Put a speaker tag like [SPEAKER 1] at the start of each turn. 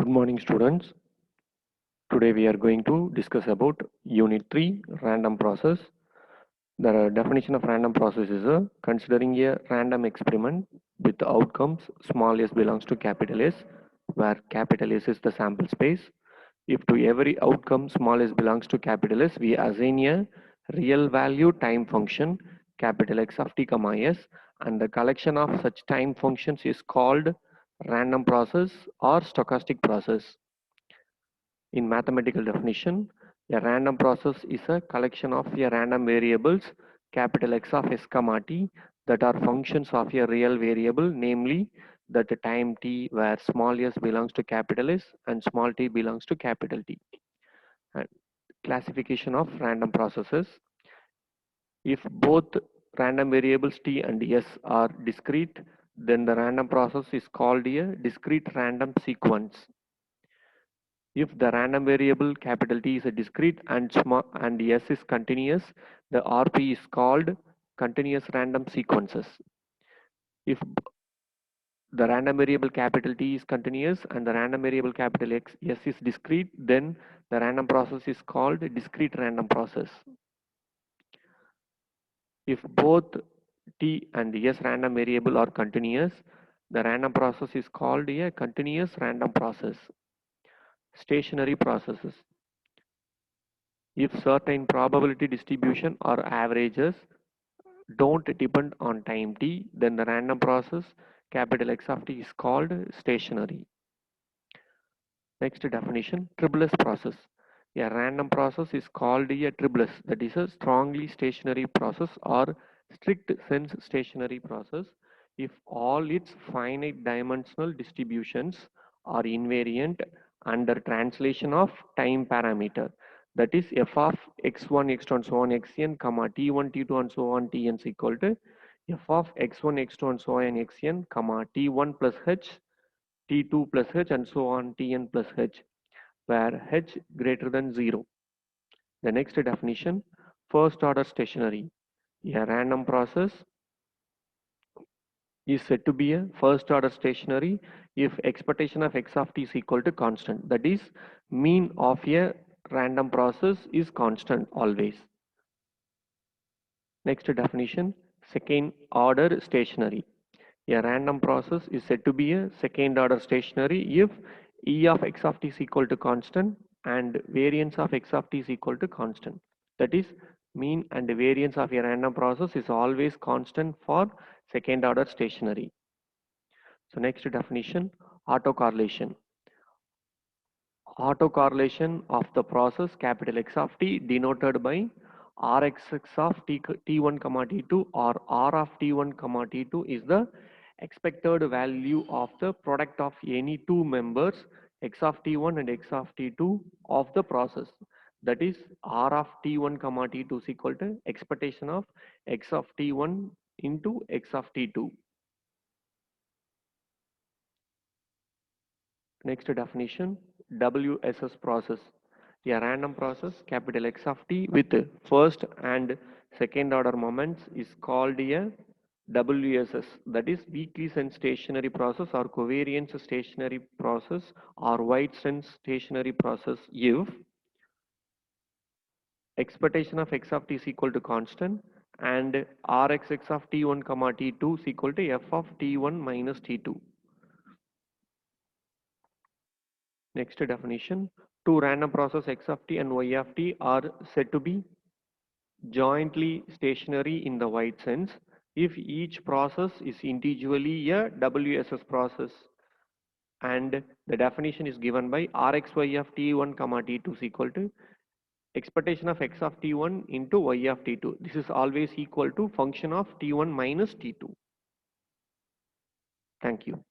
[SPEAKER 1] Good morning, students. Today we are going to discuss about Unit 3 Random Process. The definition of random process is considering a random experiment with outcomes small s belongs to capital S, where capital S is the sample space. If to every outcome small s belongs to capital S, we assign a real value time function capital X of t comma s, and the collection of such time functions is called random process or stochastic process. In mathematical definition, a random process is a collection of a random variables capital X of s comma t that are functions of a real variable, namely that the time t where small s belongs to capital S and small t belongs to capital T. And classification of random processes. If both random variables t and s are discrete, then the random process is called a discrete random sequence. If the random variable capital T is a discrete and small and S is continuous, the RP is called continuous random sequences. If the random variable capital T is continuous and the random variable capital X S is discrete, then the random process is called discrete random process. If both T and S random variable are continuous, the random process is called a continuous random process. Stationary processes. If certain probability distribution or averages don't depend on time t, then the random process capital X of t is called stationary. Next definition, tribulus process. A random process is called a tribulus, that is a strongly stationary process or strict sense stationary process if all its finite dimensional distributions are invariant under translation of time parameter, that is f of x1 x2 and so on xn comma t1 t2 and so on tn is equal to f of x1 x2 and so on xn comma t1 plus h t2 plus h and so on tn plus h, where h greater than 0. The next definition, first order stationary. A random process is said to be a first order stationary if expectation of x of t is equal to constant. That is, mean of a random process is constant always. Next definition, second order stationary. A random process is said to be a second order stationary if E of x of t is equal to constant and variance of x of t is equal to constant. That is, mean and variance of a random process is always constant for second order stationary. So next definition, autocorrelation. Autocorrelation of the process capital X of t denoted by Rxx of t1 comma t2 or R of t1 comma t2 is the expected value of the product of any two members x of t1 and x of t2 of the process. That is, R of t1 comma t2 is equal to expectation of x of t1 into x of t2. Next definition, WSS process. A random process capital X of t with first and second order moments is called a WSS, that is weakly sense stationary process or covariance stationary process or wide sense stationary process if expectation of x of t is equal to constant and Rxx of t1 comma t2 is equal to f of t1 minus t2. Next definition, two random process x of t and y of t are said to be jointly stationary in the wide sense if each process is individually a WSS process, and the definition is given by Rxy of t1 comma t2 is equal to expectation of x of t1 into y of t2. This is always equal to function of t1 minus t2. Thank you.